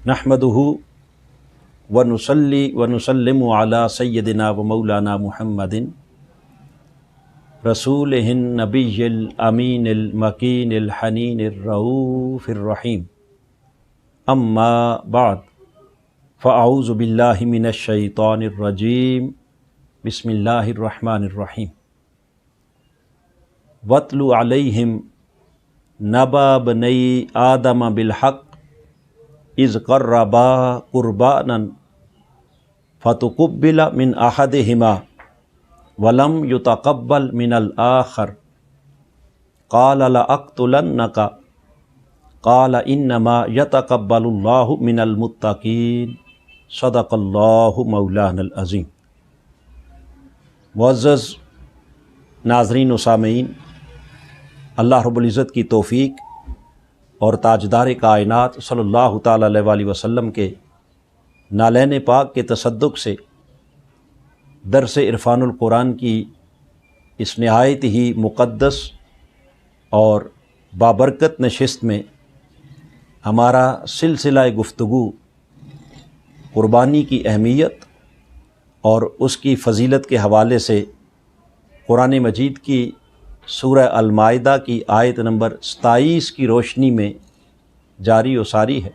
نحمدہ ونصلی ونسلم علی سیدنا و مولانا محمد رسولہ النبی الامین المکین الحنین الرؤوف الرحیم اما بعد فاعوذ باللہ من الشیطان الرجیم بسم اللہ الرحمن الرحیم وَاتْلُ عَلَيْهِمْ نَبَأَ بَنِي آدَمَ بِالْحَقِّ اِذْ قَرَّبَا قُرْبَانًا فَتُقُبِّلَ مِنْ أَحَدِهِمَا وَلَمْ يُتَقَبَّلْ مِنَ الْآخَرِ قَالَ لَأَقْتُلَنَّكَ قَالَ إِنَّمَا يَتَقَبَّلُ اللَّهُ مِنَ الْمُتَّقِينَ صدق اللہ مولانا العظیم۔ معزز ناظرین و سامعین، اللہ رب العزت کی توفیق اور تاجدار کائنات صلی اللہ تعالیٰ علیہ وآلہ وسلم کے نالین پاک کے تصدق سے درس عرفان القرآن کی اس نہایت ہی مقدس اور بابرکت نشست میں ہمارا سلسلہ گفتگو قربانی کی اہمیت اور اس کی فضیلت کے حوالے سے قرآن مجید کی سورہ المائدہ کی آیت نمبر 27 کی روشنی میں جاری و ساری ہے۔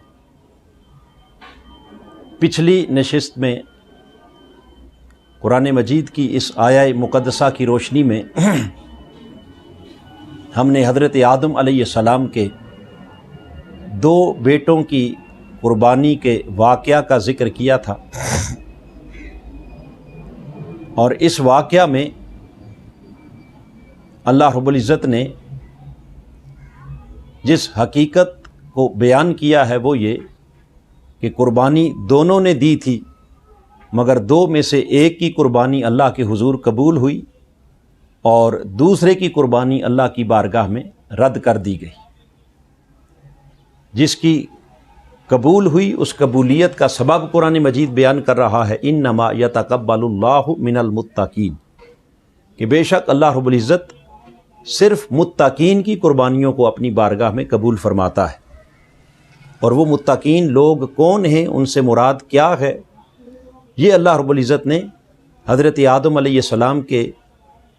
پچھلی نشست میں قرآن مجید کی اس آیہ مقدسہ کی روشنی میں ہم نے حضرت آدم علیہ السلام کے 2 بیٹوں کی قربانی کے واقعہ کا ذکر کیا تھا، اور اس واقعہ میں اللہ رب العزت نے جس حقیقت کو بیان کیا ہے وہ یہ کہ قربانی دونوں نے دی تھی، مگر 2 میں سے ایک کی قربانی اللہ کے حضور قبول ہوئی اور دوسرے کی قربانی اللہ کی بارگاہ میں رد کر دی گئی۔ جس کی قبول ہوئی اس قبولیت کا سبب قرآن مجید بیان کر رہا ہے، انما یتقبل اللہ من المتقین، کہ بے شک اللہ رب العزت صرف متقین کی قربانیوں کو اپنی بارگاہ میں قبول فرماتا ہے۔ اور وہ متقین لوگ کون ہیں، ان سے مراد کیا ہے، یہ اللہ رب العزت نے حضرت آدم علیہ السلام کے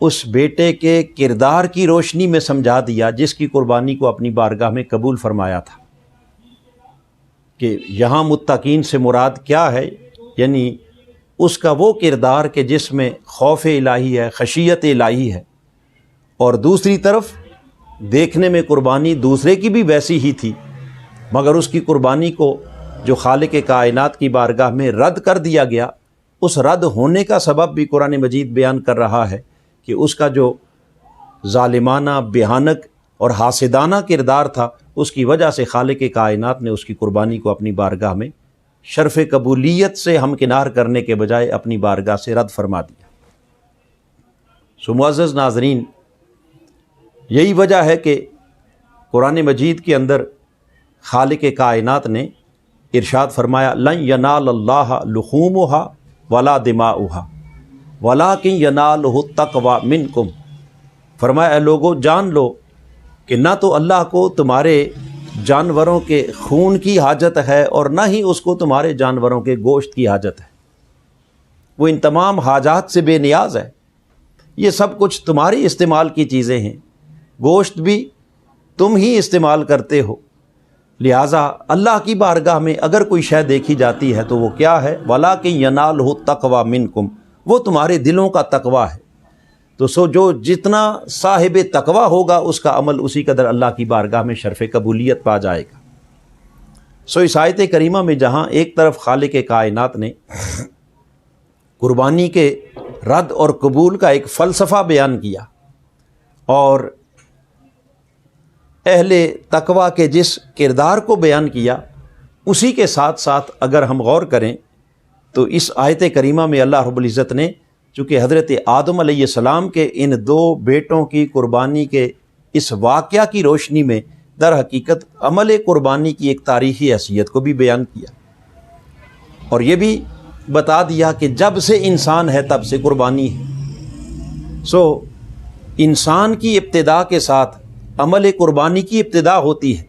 اس بیٹے کے کردار کی روشنی میں سمجھا دیا جس کی قربانی کو اپنی بارگاہ میں قبول فرمایا تھا، کہ یہاں متقین سے مراد کیا ہے، یعنی اس کا وہ کردار کہ جس میں خوف الہی ہے، خشیت الہی ہے، اور دوسری طرف دیکھنے میں قربانی دوسرے کی بھی ویسی ہی تھی، مگر اس کی قربانی کو جو خالق کائنات کی بارگاہ میں رد کر دیا گیا، اس رد ہونے کا سبب بھی قرآن مجید بیان کر رہا ہے کہ اس کا جو ظالمانہ، بھیانک اور حاسدانہ کردار تھا، اس کی وجہ سے خالق کائنات نے اس کی قربانی کو اپنی بارگاہ میں شرف قبولیت سے ہمکنار کرنے کے بجائے اپنی بارگاہ سے رد فرما دیا۔ سو معزز ناظرین، یہی وجہ ہے کہ قرآن مجید کے اندر خالق کائنات نے ارشاد فرمایا، لن ینال اللہ لحومها ولا دماؤها ولکن ینالہ التقوی منکم، فرمایا اے لوگو جان لو کہ نہ تو اللہ کو تمہارے جانوروں کے خون کی حاجت ہے اور نہ ہی اس کو تمہارے جانوروں کے گوشت کی حاجت ہے، وہ ان تمام حاجات سے بے نیاز ہے، یہ سب کچھ تمہاری استعمال کی چیزیں ہیں، گوشت بھی تم ہی استعمال کرتے ہو، لہٰذا اللہ کی بارگاہ میں اگر کوئی شے دیکھی جاتی ہے تو وہ کیا ہے، وَلَٰكِن يَنَالُهُ التَّقْوَىٰ مِنْكُمْ، وہ تمہارے دلوں کا تقویٰ ہے۔ تو جو جتنا صاحب تقویٰ ہوگا اس کا عمل اسی قدر اللہ کی بارگاہ میں شرف قبولیت پا جائے گا۔ اس آیت کریمہ میں جہاں ایک طرف خالق کائنات نے قربانی کے رد اور قبول کا ایک فلسفہ بیان کیا، اور اہل تقویٰ کے جس کردار کو بیان کیا، اسی کے ساتھ ساتھ اگر ہم غور کریں تو اس آیت کریمہ میں اللہ رب العزت نے چونکہ حضرت آدم علیہ السلام کے ان 2 بیٹوں کی قربانی کے اس واقعہ کی روشنی میں در حقیقت عمل قربانی کی ایک تاریخی حیثیت کو بھی بیان کیا، اور یہ بھی بتا دیا کہ جب سے انسان ہے تب سے قربانی ہے۔ انسان کی ابتدا کے ساتھ عمل قربانی کی ابتدا ہوتی ہے،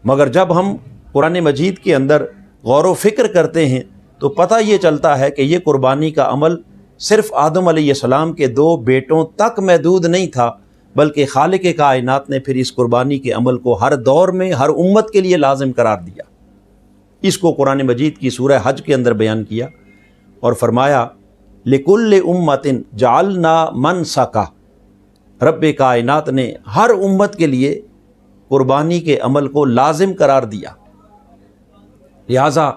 مگر جب ہم قرآن مجید کے اندر غور و فکر کرتے ہیں تو پتہ یہ چلتا ہے کہ یہ قربانی کا عمل صرف آدم علیہ السلام کے 2 بیٹوں تک محدود نہیں تھا، بلکہ خالق کائنات نے پھر اس قربانی کے عمل کو ہر دور میں ہر امت کے لیے لازم قرار دیا۔ اس کو قرآن مجید کی سورہ حج کے اندر بیان کیا اور فرمایا لِكُلِّ أُمَّةٍ جَعَلْنَا مَنْسَكًا، رب کائنات نے ہر امت کے لیے قربانی کے عمل کو لازم قرار دیا۔ لہٰذا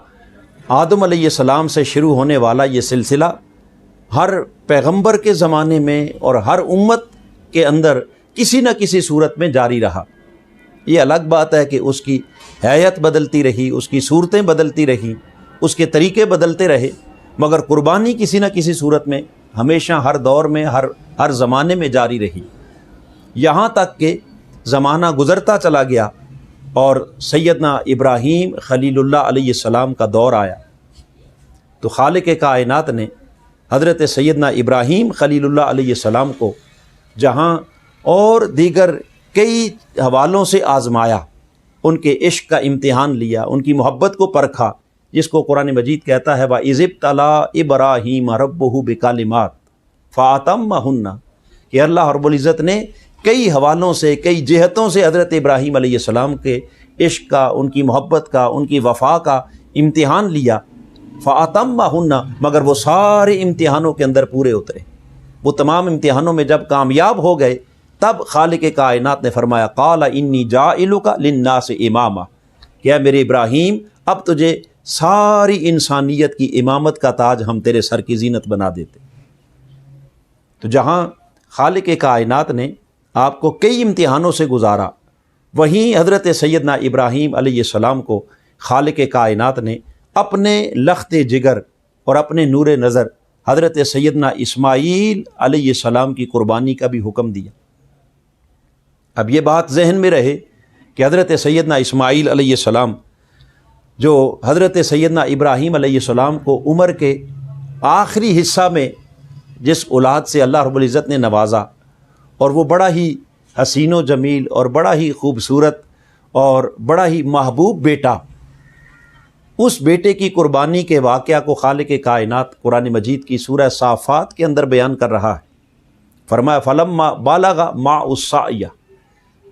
آدم علیہ السلام سے شروع ہونے والا یہ سلسلہ ہر پیغمبر کے زمانے میں اور ہر امت کے اندر کسی نہ کسی صورت میں جاری رہا۔ یہ الگ بات ہے کہ اس کی حیت بدلتی رہی، اس کی صورتیں بدلتی رہیں، اس کے طریقے بدلتے رہے، مگر قربانی کسی نہ کسی صورت میں ہمیشہ ہر دور میں ہر زمانے میں جاری رہی، یہاں تک کہ زمانہ گزرتا چلا گیا اور سیدنا ابراہیم خلیل اللہ علیہ السلام کا دور آیا تو خالق کائنات نے حضرت سیدنا ابراہیم خلیل اللہ علیہ السلام کو جہاں اور دیگر کئی حوالوں سے آزمایا، ان کے عشق کا امتحان لیا، ان کی محبت کو پرکھا، جس کو قرآن مجید کہتا ہے وَإِذِ ابْتَلَىٰ إِبْرَاهِيمَ رَبُّهُ بِكَلِمَاتٍ فَأَتَمَّهُنَّ کہ اللہ رب العزت نے کئی حوالوں سے کئی جہتوں سے حضرت ابراہیم علیہ السلام کے عشق کا، ان کی محبت کا، ان کی وفا کا امتحان لیا، فَأَتَمَّهُنَّ مگر وہ سارے امتحانوں کے اندر پورے اترے۔ وہ تمام امتحانوں میں جب کامیاب ہو گئے تب خالق کائنات نے فرمایا قَالَ إِنِّي جَاعِلُكَ لِلنَّاسِ إِمَامًا کہ اے میرے ابراہیم اب تجھے ساری انسانیت کی امامت کا تاج ہم تیرے سر کی زینت بنا دیتے۔ تو جہاں خالق کائنات نے آپ کو کئی امتحانوں سے گزارا، وہیں حضرت سیدنا ابراہیم علیہ السلام کو خالق کائنات نے اپنے لخت جگر اور اپنے نور نظر حضرت سیدنا اسماعیل علیہ السلام کی قربانی کا بھی حکم دیا۔ اب یہ بات ذہن میں رہے کہ حضرت سیدنا اسماعیل علیہ السلام جو حضرت سیدنا ابراہیم علیہ السلام کو عمر کے آخری حصہ میں جس اولاد سے اللہ رب العزت نے نوازا، اور وہ بڑا ہی حسین و جمیل اور بڑا ہی خوبصورت اور بڑا ہی محبوب بیٹا، اس بیٹے کی قربانی کے واقعہ کو خالق کائنات قرآن مجید کی سورہ صافات کے اندر بیان کر رہا ہے۔ فرمایا فَلَمَّا بَلَغَ مَعُ السَّعْيَ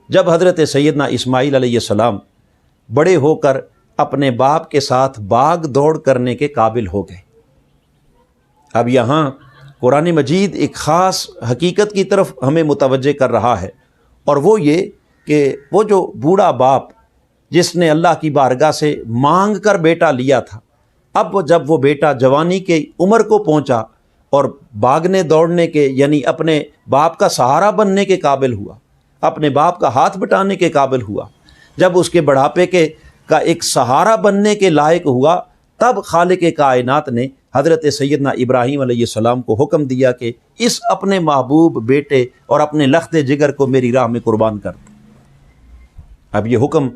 جب حضرت سیدنا اسماعیل علیہ السلام بڑے ہو کر اپنے باپ کے ساتھ باغ دوڑ کرنے کے قابل ہو گئے۔ اب یہاں قرآن مجید ایک خاص حقیقت کی طرف ہمیں متوجہ کر رہا ہے، اور وہ یہ کہ وہ جو بوڑھا باپ جس نے اللہ کی بارگاہ سے مانگ کر بیٹا لیا تھا، اب جب وہ بیٹا جوانی کی عمر کو پہنچا اور بھاگنے دوڑنے کے یعنی اپنے باپ کا سہارا بننے کے قابل ہوا، اپنے باپ کا ہاتھ بٹانے کے قابل ہوا، جب اس کے بڑھاپے کا ایک سہارا بننے کے لائق ہوا، تب خالق کائنات نے حضرت سیدنا ابراہیم علیہ السلام کو حکم دیا کہ اس اپنے محبوب بیٹے اور اپنے لخت جگر کو میری راہ میں قربان کر دے۔ اب یہ حکم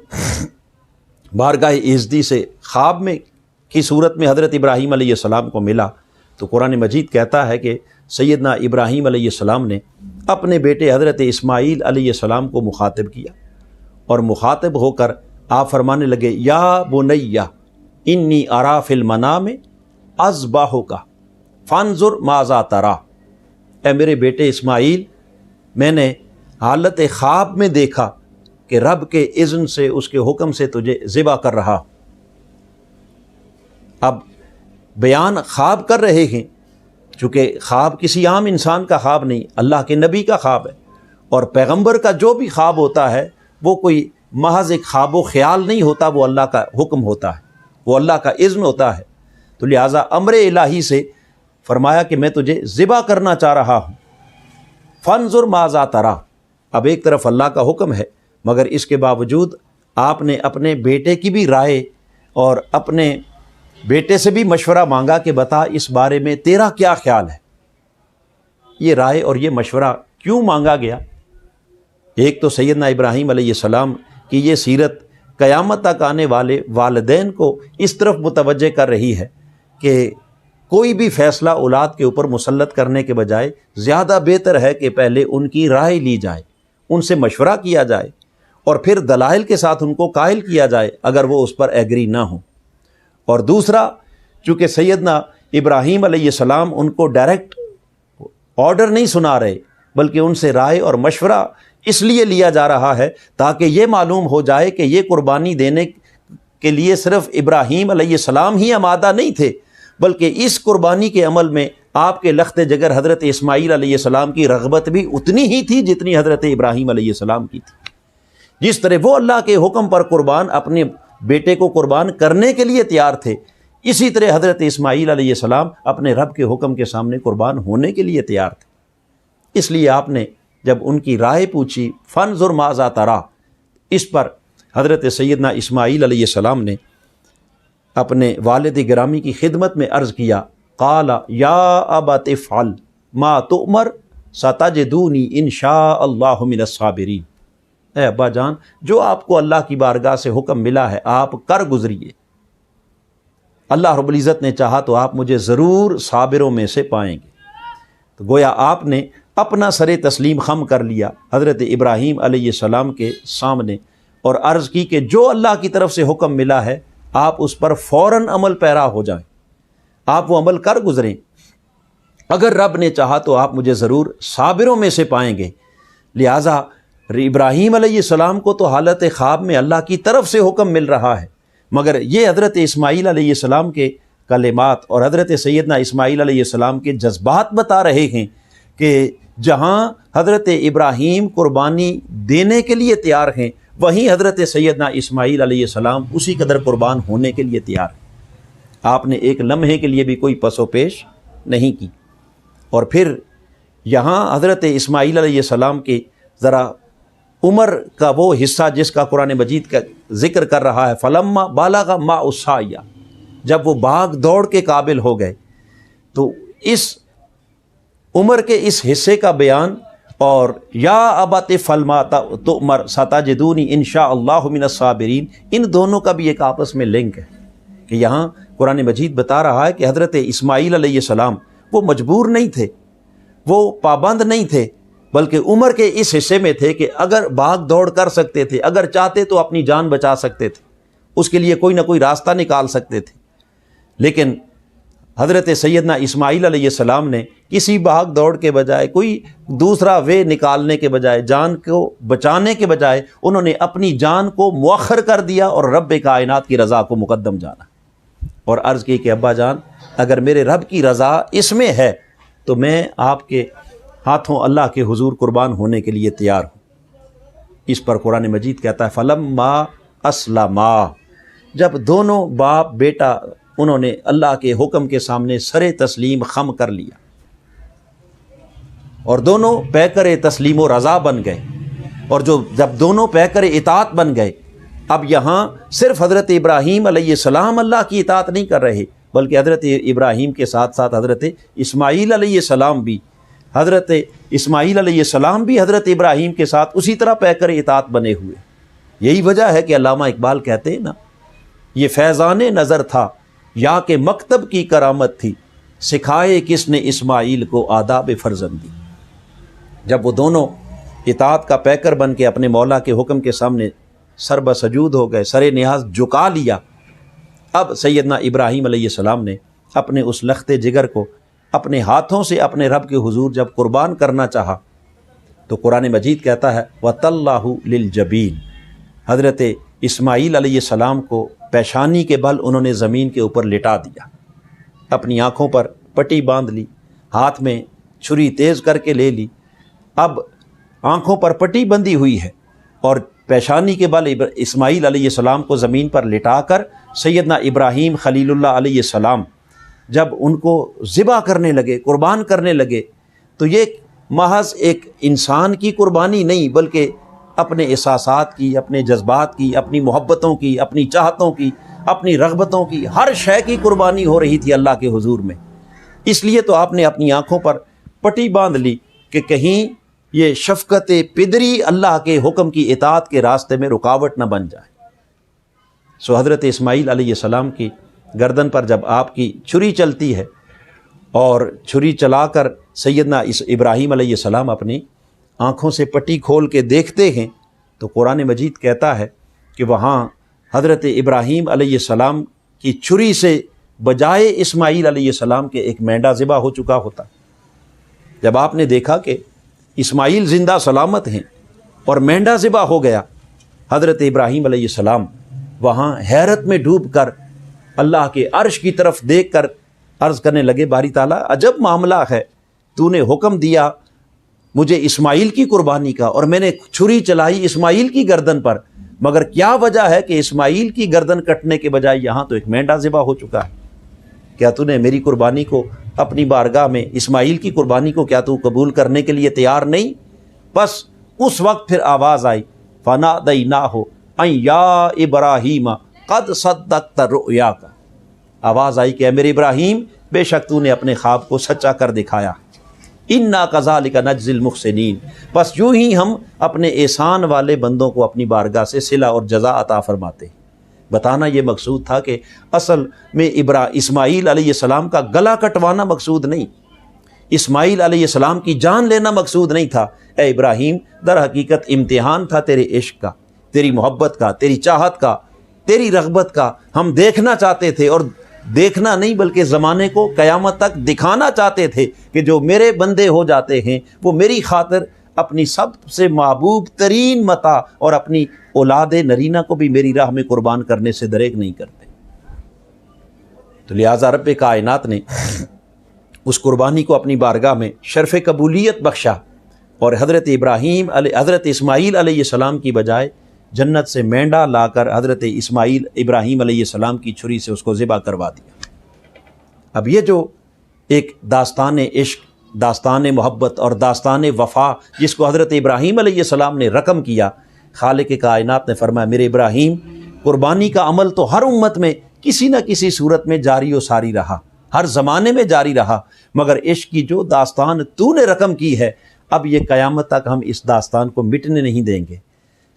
بارگاہ ایزدی سے خواب میں کی صورت میں حضرت ابراہیم علیہ السلام کو ملا، تو قرآن مجید کہتا ہے کہ سیدنا ابراہیم علیہ السلام نے اپنے بیٹے حضرت اسماعیل علیہ السلام کو مخاطب کیا، اور مخاطب ہو کر آپ فرمانے لگے یا بنیہ انی ارا فی المنام اذبحک فانظر ماذا تری، اے میرے بیٹے اسماعیل، میں نے حالت خواب میں دیکھا کہ رب کے اذن سے اس کے حکم سے تجھے ذبح کر رہا۔ اب بیان خواب کر رہے ہیں، چونکہ خواب کسی عام انسان کا خواب نہیں، اللہ کے نبی کا خواب ہے، اور پیغمبر کا جو بھی خواب ہوتا ہے وہ کوئی محض ایک خواب و خیال نہیں ہوتا، وہ اللہ کا حکم ہوتا ہے، وہ اللہ کا اذن ہوتا ہے۔ تو لہٰذا امر الہی سے فرمایا کہ میں تجھے ذبح کرنا چاہ رہا ہوں، فانظر ماذا تری۔ اب ایک طرف اللہ کا حکم ہے، مگر اس کے باوجود آپ نے اپنے بیٹے کی بھی رائے اور اپنے بیٹے سے بھی مشورہ مانگا کہ بتا اس بارے میں تیرا کیا خیال ہے۔ یہ رائے اور یہ مشورہ کیوں مانگا گیا؟ ایک تو سیدنا ابراہیم علیہ السلام کی یہ سیرت قیامت تک آنے والے والدین کو اس طرف متوجہ کر رہی ہے کہ کوئی بھی فیصلہ اولاد کے اوپر مسلط کرنے کے بجائے زیادہ بہتر ہے کہ پہلے ان کی رائے لی جائے، ان سے مشورہ کیا جائے، اور پھر دلائل کے ساتھ ان کو قائل کیا جائے اگر وہ اس پر ایگری نہ ہوں۔ اور دوسرا، چونکہ سیدنا ابراہیم علیہ السلام ان کو ڈائریکٹ آرڈر نہیں سنا رہے، بلکہ ان سے رائے اور مشورہ اس لیے لیا جا رہا ہے تاکہ یہ معلوم ہو جائے کہ یہ قربانی دینے کے لیے صرف ابراہیم علیہ السلام ہی آمادہ نہیں تھے، بلکہ اس قربانی کے عمل میں آپ کے لخت جگر حضرت اسماعیل علیہ السلام کی رغبت بھی اتنی ہی تھی جتنی حضرت ابراہیم علیہ السلام کی تھی۔ جس طرح وہ اللہ کے حکم پر قربان اپنے بیٹے کو قربان کرنے کے لیے تیار تھے، اسی طرح حضرت اسماعیل علیہ السلام اپنے رب کے حکم کے سامنے قربان ہونے کے لیے تیار تھے۔ اس لیے آپ نے جب ان کی رائے پوچھی فانظر ماذا تری، اس پر حضرت سیدنا اسماعیل علیہ السلام نے اپنے والد گرامی کی خدمت میں عرض کیا، قال یا ابت افعل ما تؤمر ستجدونی ان شاء اللہ من الصابرین۔ اے ابا جان، جو آپ کو اللہ کی بارگاہ سے حکم ملا ہے آپ کر گزریے، اللہ رب العزت نے چاہا تو آپ مجھے ضرور صابروں میں سے پائیں گے۔ تو گویا آپ نے اپنا سر تسلیم خم کر لیا حضرت ابراہیم علیہ السلام کے سامنے اور عرض کی کہ جو اللہ کی طرف سے حکم ملا ہے آپ اس پر فوراً عمل پیرا ہو جائیں، آپ وہ عمل کر گزریں، اگر رب نے چاہا تو آپ مجھے ضرور صابروں میں سے پائیں گے۔ لہٰذا ابراہیم علیہ السلام کو تو حالت خواب میں اللہ کی طرف سے حکم مل رہا ہے، مگر یہ حضرت اسماعیل علیہ السلام کے کلمات اور حضرت سیدنا اسماعیل علیہ السلام کے جذبات بتا رہے ہیں کہ جہاں حضرت ابراہیم قربانی دینے کے لیے تیار ہیں، وہیں حضرت سیدنا اسماعیل علیہ السلام اسی قدر قربان ہونے کے لیے تیار ہیں۔ آپ نے ایک لمحے کے لیے بھی کوئی پس و پیش نہیں کی۔ اور پھر یہاں حضرت اسماعیل علیہ السلام کی ذرا عمر کا وہ حصہ جس کا قرآن مجید کا ذکر کر رہا ہے، فلما بالغ معہ السعی، جب وہ بھاگ دوڑ کے قابل ہو گئے، تو اس عمر کے اس حصے کا بیان اور یا ابت افعل ما تؤمر ستجدونی ان شاء اللہ من الصابرین، ان دونوں کا بھی ایک آپس میں لنک ہے کہ یہاں قرآن مجید بتا رہا ہے کہ حضرت اسماعیل علیہ السلام وہ مجبور نہیں تھے، وہ پابند نہیں تھے، بلکہ عمر کے اس حصے میں تھے کہ اگر بھاگ دوڑ کر سکتے تھے، اگر چاہتے تو اپنی جان بچا سکتے تھے، اس کے لیے کوئی نہ کوئی راستہ نکال سکتے تھے۔ لیکن حضرت سیدنا اسماعیل علیہ السلام نے کسی بھاگ دوڑ کے بجائے، کوئی دوسرا وے نکالنے کے بجائے، جان کو بچانے کے بجائے انہوں نے اپنی جان کو مؤخر کر دیا اور رب کائنات کی رضا کو مقدم جانا، اور عرض کی کہ ابا جان اگر میرے رب کی رضا اس میں ہے تو میں آپ کے ہاتھوں اللہ کے حضور قربان ہونے کے لیے تیار ہوں۔ اس پر قرآن مجید کہتا ہے فلما اسلما، جب دونوں باپ بیٹا انہوں نے اللہ کے حکم کے سامنے سر تسلیم خم کر لیا اور دونوں پیکر تسلیم و رضا بن گئے، اور جب دونوں پیکر اطاعت بن گئے، اب یہاں صرف حضرت ابراہیم علیہ السلام اللہ کی اطاعت نہیں کر رہے، بلکہ حضرت ابراہیم کے ساتھ ساتھ حضرت اسماعیل علیہ السلام بھی حضرت ابراہیم کے ساتھ اسی طرح پیکر اطاعت بنے ہوئے۔ یہی وجہ ہے کہ علامہ اقبال کہتے ہیں نا، یہ فیضان نظر تھا یا کہ مکتب کی کرامت تھی، سکھائے کس نے اسماعیل کو آداب فرزندی۔ جب وہ دونوں اطاعت کا پیکر بن کے اپنے مولا کے حکم کے سامنے سر بسجود ہو گئے، سر نیاز جھکا لیا، اب سیدنا ابراہیم علیہ السلام نے اپنے اس لخت جگر کو اپنے ہاتھوں سے اپنے رب کے حضور جب قربان کرنا چاہا تو قرآن مجید کہتا ہے وَتَلَّهُ لِلْجَبِينِ، حضرت اسماعیل علیہ السلام کو پیشانی کے بل انہوں نے زمین کے اوپر لٹا دیا، اپنی آنکھوں پر پٹی باندھ لی، ہاتھ میں چھری تیز کر کے لے لی۔ اب آنکھوں پر پٹی بندھی ہوئی ہے اور پیشانی کے بل اسماعیل علیہ السلام کو زمین پر لٹا کر سیدنا ابراہیم خلیل اللہ علیہ السلام جب ان کو ذبح کرنے لگے، قربان کرنے لگے، تو یہ محض ایک انسان کی قربانی نہیں بلکہ اپنے احساسات کی، اپنے جذبات کی، اپنی محبتوں کی، اپنی چاہتوں کی، اپنی رغبتوں کی، ہر شے کی قربانی ہو رہی تھی اللہ کے حضور میں۔ اس لیے تو آپ نے اپنی آنکھوں پر پٹی باندھ لی کہ کہیں یہ شفقت پدری اللہ کے حکم کی اطاعت کے راستے میں رکاوٹ نہ بن جائے۔ سو حضرت اسماعیل علیہ السلام کی گردن پر جب آپ کی چھری چلتی ہے اور چھری چلا کر سیدنا ابراہیم علیہ السلام اپنی آنکھوں سے پٹی کھول کے دیکھتے ہیں تو قرآن مجید کہتا ہے کہ وہاں حضرت ابراہیم علیہ السلام کی چھری سے بجائے اسماعیل علیہ السلام کے ایک مینڈا ذبح ہو چکا ہوتا۔ جب آپ نے دیکھا کہ اسماعیل زندہ سلامت ہیں اور مینڈا ذبح ہو گیا، حضرت ابراہیم علیہ السلام وہاں حیرت میں ڈوب کر اللہ کے عرش کی طرف دیکھ کر عرض کرنے لگے، باری تعالیٰ عجب معاملہ ہے، تو نے حکم دیا مجھے اسماعیل کی قربانی کا اور میں نے چھری چلائی اسماعیل کی گردن پر، مگر کیا وجہ ہے کہ اسماعیل کی گردن کٹنے کے بجائے یہاں تو ایک مینڈا ذبح ہو چکا ہے؟ کیا تو نے میری قربانی کو اپنی بارگاہ میں اسماعیل کی قربانی کو کیا تو قبول کرنے کے لیے تیار نہیں؟ بس اس وقت پھر آواز آئی، فنادیناہ ان یا ابراہیم قد صدقت رؤیاک، آواز آئی کہ اے میرے ابراہیم بے شک تو نے اپنے خواب کو سچا کر دکھایا، انا کذالک نجزی المحسنین، بس یوں ہی ہم اپنے احسان والے بندوں کو اپنی بارگاہ سے صلہ اور جزا عطا فرماتے ہیں۔ بتانا یہ مقصود تھا کہ اصل میں اسماعیل علیہ السلام کا گلا کٹوانا مقصود نہیں، اسماعیل علیہ السلام کی جان لینا مقصود نہیں تھا۔ اے ابراہیم، در حقیقت امتحان تھا تیرے عشق کا، تیری محبت کا، تیری چاہت کا، تیری رغبت کا، ہم دیکھنا چاہتے تھے، اور دیکھنا نہیں بلکہ زمانے کو قیامت تک دکھانا چاہتے تھے کہ جو میرے بندے ہو جاتے ہیں وہ میری خاطر اپنی سب سے محبوب ترین متاع اور اپنی اولاد نرینہ کو بھی میری راہ میں قربان کرنے سے دریغ نہیں کرتے۔ تو لہٰذا رب کائنات نے اس قربانی کو اپنی بارگاہ میں شرف قبولیت بخشا، اور حضرت اسماعیل علیہ السلام کی بجائے جنت سے مینڈا لا کر حضرت ابراہیم علیہ السلام کی چھری سے اس کو ذبح کروا دیا۔ اب یہ جو ایک داستان عشق، داستان محبت اور داستان وفا جس کو حضرت ابراہیم علیہ السلام نے رقم کیا، خالق کائنات نے فرمایا میرے ابراہیم، قربانی کا عمل تو ہر امت میں کسی نہ کسی صورت میں جاری و ساری رہا، ہر زمانے میں جاری رہا، مگر عشق کی جو داستان تو نے رقم کی ہے، اب یہ قیامت تک ہم اس داستان کو مٹنے نہیں دیں گے۔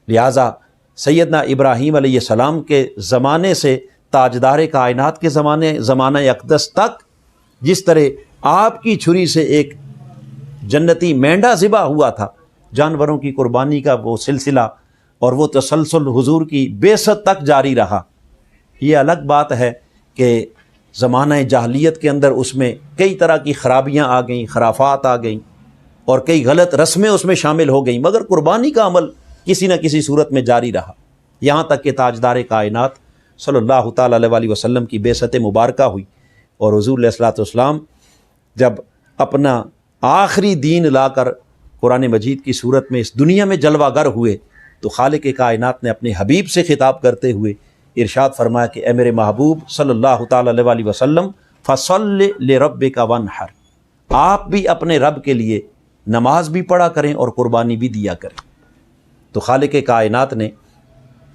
لہٰذا سیدنا ابراہیم علیہ السلام کے زمانے سے تاجدار کائنات کے زمانہ اقدس تک جس طرح آپ کی چھری سے ایک جنتی مینڈا ذبح ہوا تھا، جانوروں کی قربانی کا وہ سلسلہ اور وہ تسلسل حضور کی بعثت تک جاری رہا۔ یہ الگ بات ہے کہ زمانہ جاہلیت کے اندر اس میں کئی طرح کی خرابیاں آ گئیں، خرافات آ گئیں اور کئی غلط رسمیں اس میں شامل ہو گئیں، مگر قربانی کا عمل کسی نہ کسی صورت میں جاری رہا، یہاں تک کہ تاجدار کائنات صلی اللہ تعالیٰ علیہ وسلم کی بعثت مبارکہ ہوئی، اور حضور علیہ الصلوۃ والسلام جب اپنا آخری دین لا کر قرآن مجید کی صورت میں اس دنیا میں جلوہ گر ہوئے، تو خالق کائنات نے اپنے حبیب سے خطاب کرتے ہوئے ارشاد فرمایا کہ اے میرے محبوب صلی اللہ تعالیٰ علیہ وسلم فصل لربک وانحر، آپ بھی اپنے رب کے لیے نماز بھی پڑھا کریں اور قربانی بھی دیا کریں۔ تو خالق کائنات نے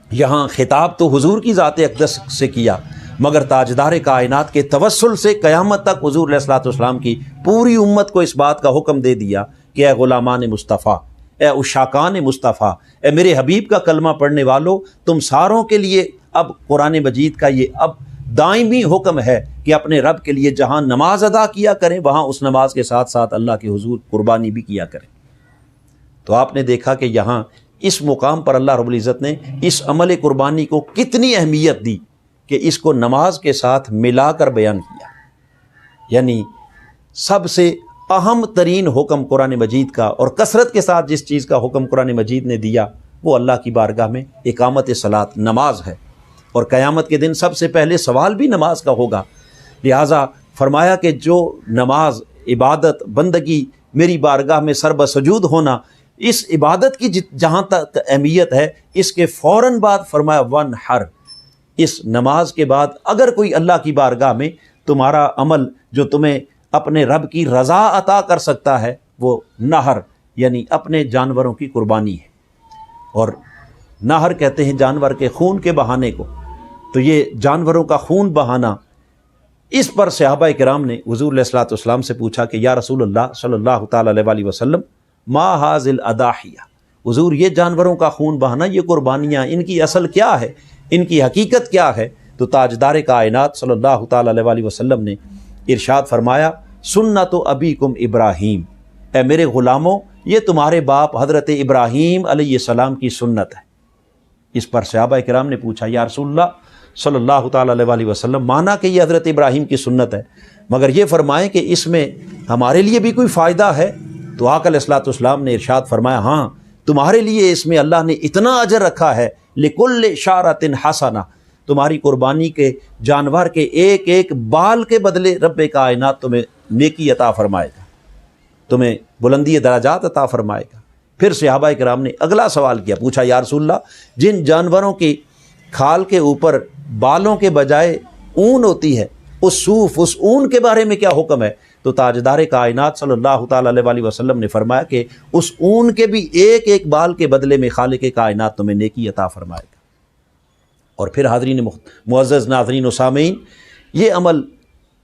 یہاں خطاب تو حضور کی ذات اقدس سے کیا، مگر تاجدار کائنات کے توسل سے قیامت تک حضور علیہ الصلوۃ والسلام کی پوری امت کو اس بات کا حکم دے دیا کہ اے غلامان مصطفیٰ، اے عشاقان مصطفیٰ، اے میرے حبیب کا کلمہ پڑھنے والوں، تم ساروں کے لیے اب قرآن مجید کا یہ اب دائمی حکم ہے کہ اپنے رب کے لیے جہاں نماز ادا کیا کریں وہاں اس نماز کے ساتھ ساتھ اللہ کے حضور قربانی بھی کیا کریں۔ تو آپ نے دیکھا کہ یہاں اس مقام پر اللہ رب العزت نے اس عمل قربانی کو کتنی اہمیت دی کہ اس کو نماز کے ساتھ ملا کر بیان کیا، یعنی سب سے اہم ترین حکم قرآن مجید کا، اور کثرت کے ساتھ جس چیز کا حکم قرآن مجید نے دیا وہ اللہ کی بارگاہ میں اقامت صلاۃ نماز ہے، اور قیامت کے دن سب سے پہلے سوال بھی نماز کا ہوگا۔ لہٰذا فرمایا کہ جو نماز، عبادت، بندگی، میری بارگاہ میں سر بسجود ہونا، اس عبادت کی جہاں تک اہمیت ہے، اس کے فوراً بعد فرمایا وانحر، اس نماز کے بعد اگر کوئی اللہ کی بارگاہ میں تمہارا عمل جو تمہیں اپنے رب کی رضا عطا کر سکتا ہے وہ نہر یعنی اپنے جانوروں کی قربانی ہے، اور نہر کہتے ہیں جانور کے خون کے بہانے کو۔ تو یہ جانوروں کا خون بہانا، اس پر صحابہ کرام نے حضور علیہ الصلوۃ والسلام سے پوچھا کہ یا رسول اللہ صلی اللہ تعالیٰ علیہ وسلم ما ھذ الاضاحیہ، حضور یہ جانوروں کا خون بہانا، یہ قربانیاں، ان کی اصل کیا ہے، ان کی حقیقت کیا ہے؟ تو تاجدار کائنات صلی اللہ تعالیٰ علیہ وسلم نے ارشاد فرمایا سنت ابیکم ابراہیم، اے میرے غلاموں یہ تمہارے باپ حضرت ابراہیم علیہ السلام کی سنت ہے۔ اس پر صحابہ کرام نے پوچھا یا رسول اللہ صلی اللہ تعالیٰ علیہ وسلم، مانا کہ یہ حضرت ابراہیم کی سنت ہے، مگر یہ فرمائیں کہ اس میں ہمارے لیے بھی کوئی فائدہ ہے؟ تو آقا علیہ الصلوۃ والسلام نے ارشاد فرمایا ہاں، تمہارے لیے اس میں اللہ نے اتنا اجر رکھا ہے، لکل شعرۃ حسنہ، تمہاری قربانی کے جانور کے ایک ایک بال کے بدلے رب کائنات تمہیں نیکی عطا فرمائے گا، تمہیں بلندی درجات عطا فرمائے گا۔ پھر صحابہ کرام نے اگلا سوال کیا، پوچھا یا رسول اللہ، جن جانوروں کی کھال کے اوپر بالوں کے بجائے اون ہوتی ہے، اس صوف، اس اون کے بارے میں کیا حکم ہے؟ تو تاجدار کائنات صلی اللہ تعالیٰ علیہ وسلم نے فرمایا کہ اس اون کے بھی ایک ایک بال کے بدلے میں خالق کائنات تمہیں نیکی عطا فرمائے گا۔ اور پھر حاضرین معزز ناظرین و سامعین، یہ عمل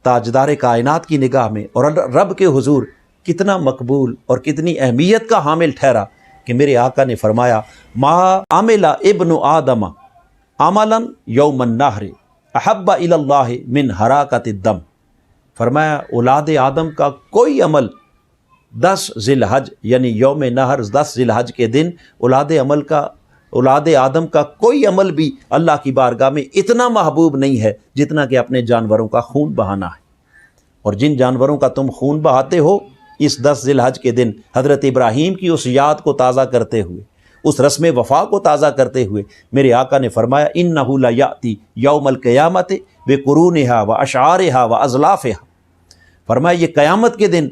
تاجدار کائنات کی نگاہ میں اور رب کے حضور کتنا مقبول اور کتنی اہمیت کا حامل ٹھہرا کہ میرے آقا نے فرمایا ما عمل ابن آدم عملا یوم النحر احب الی اللہ من حراکت الدم، فرمایا اولاد آدم کا کوئی عمل 10 ذی الحج یعنی یوم نحر 10 ذی الحج کے دن اولاد آدم کا کوئی عمل بھی اللہ کی بارگاہ میں اتنا محبوب نہیں ہے جتنا کہ اپنے جانوروں کا خون بہانا ہے۔ اور جن جانوروں کا تم خون بہاتے ہو اس 10 ذی الحج کے دن حضرت ابراہیم کی اس یاد کو تازہ کرتے ہوئے، اس رسم وفا کو تازہ کرتے ہوئے، میرے آقا نے فرمایا انہ لیاتی یوم القیامت بقرونہا واشعارہا وازلافہا، فرمایا یہ قیامت کے دن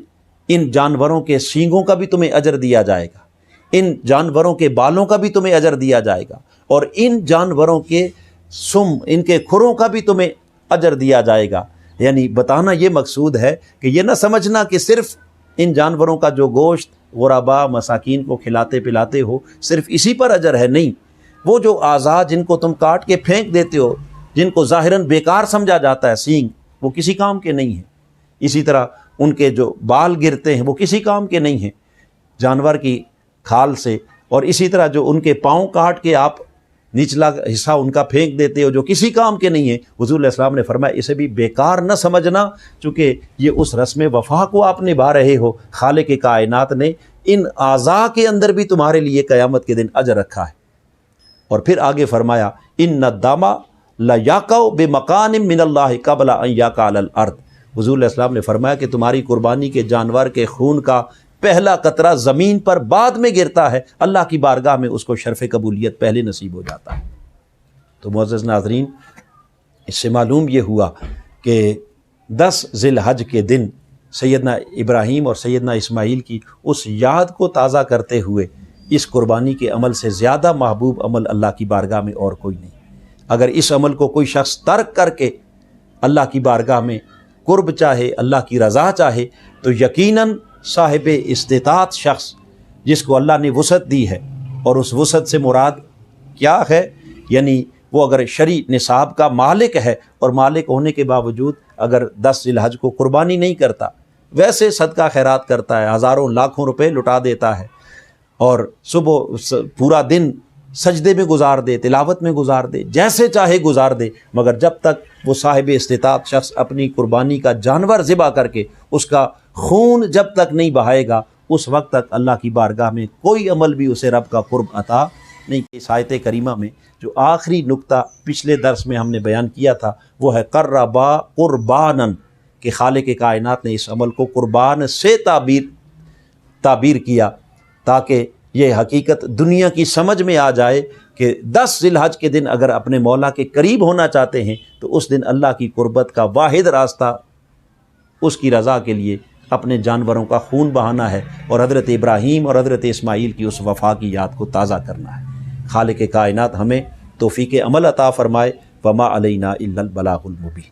ان جانوروں کے سینگوں کا بھی تمہیں اجر دیا جائے گا، ان جانوروں کے بالوں کا بھی تمہیں اجر دیا جائے گا، اور ان جانوروں کے سم، ان کے کھروں کا بھی تمہیں اجر دیا جائے گا۔ یعنی بتانا یہ مقصود ہے کہ یہ نہ سمجھنا کہ صرف ان جانوروں کا جو گوشت غربا مساکین کو کھلاتے پلاتے ہو صرف اسی پر اجر ہے، نہیں، وہ جو اعضاء جن کو تم کاٹ کے پھینک دیتے ہو، جن کو ظاہراً بیکار سمجھا جاتا ہے، سینگ وہ کسی کام کے نہیں ہیں، اسی طرح ان کے جو بال گرتے ہیں وہ کسی کام کے نہیں ہیں جانور کی کھال سے، اور اسی طرح جو ان کے پاؤں کاٹ کے آپ نچلا حصہ ان کا پھینک دیتے ہو جو کسی کام کے نہیں ہیں، حضور علیہ السلام نے فرمایا اسے بھی بیکار نہ سمجھنا، چونکہ یہ اس رسم وفا کو آپ نبھا رہے ہو۔ خالق کائنات نے ان اعضاء کے اندر بھی تمہارے لیے قیامت کے دن اجر رکھا ہے۔ اور پھر آگے فرمایا ان الدم لیقع بمکان من اللہ قبل ان یقع علی الارض، حضور علیہ السلام نے فرمایا کہ تمہاری قربانی کے جانور کے خون کا پہلا قطرہ زمین پر بعد میں گرتا ہے، اللہ کی بارگاہ میں اس کو شرف قبولیت پہلے نصیب ہو جاتا ہے۔ تو معزز ناظرین، اس سے معلوم یہ ہوا کہ 10 ذی الحج کے دن سیدنا ابراہیم اور سیدنا اسماعیل کی اس یاد کو تازہ کرتے ہوئے اس قربانی کے عمل سے زیادہ محبوب عمل اللہ کی بارگاہ میں اور کوئی نہیں۔ اگر اس عمل کو کوئی شخص ترک کر کے اللہ کی بارگاہ میں قرب چاہے، اللہ کی رضا چاہے، تو یقیناً صاحب استطاعت شخص جس کو اللہ نے وسعت دی ہے، اور اس وسعت سے مراد کیا ہے؟ یعنی وہ اگر شرعی نصاب کا مالک ہے اور مالک ہونے کے باوجود اگر 10 ذی الحج کو قربانی نہیں کرتا، ویسے صدقہ خیرات کرتا ہے، ہزاروں لاکھوں روپے لٹا دیتا ہے، اور صبح پورا دن سجدے میں گزار دے، تلاوت میں گزار دے، جیسے چاہے گزار دے، مگر جب تک وہ صاحب استطاعت شخص اپنی قربانی کا جانور ذبح کر کے اس کا خون جب تک نہیں بہائے گا، اس وقت تک اللہ کی بارگاہ میں کوئی عمل بھی اسے رب کا قرب عطا نہیں۔ اس آیت کریمہ میں جو آخری نقطہ پچھلے درس میں ہم نے بیان کیا تھا وہ ہے قربا قربانن، کہ خالق کائنات نے اس عمل کو قربان سے تعبیر کیا تاکہ یہ حقیقت دنیا کی سمجھ میں آ جائے کہ 10 ذی الحج کے دن اگر اپنے مولا کے قریب ہونا چاہتے ہیں تو اس دن اللہ کی قربت کا واحد راستہ اس کی رضا کے لیے اپنے جانوروں کا خون بہانا ہے، اور حضرت ابراہیم اور حضرت اسماعیل کی اس وفا کی یاد کو تازہ کرنا ہے۔ خالق کائنات ہمیں توفیق عمل عطا فرمائے۔ وما علینا الا البلاغ المبین۔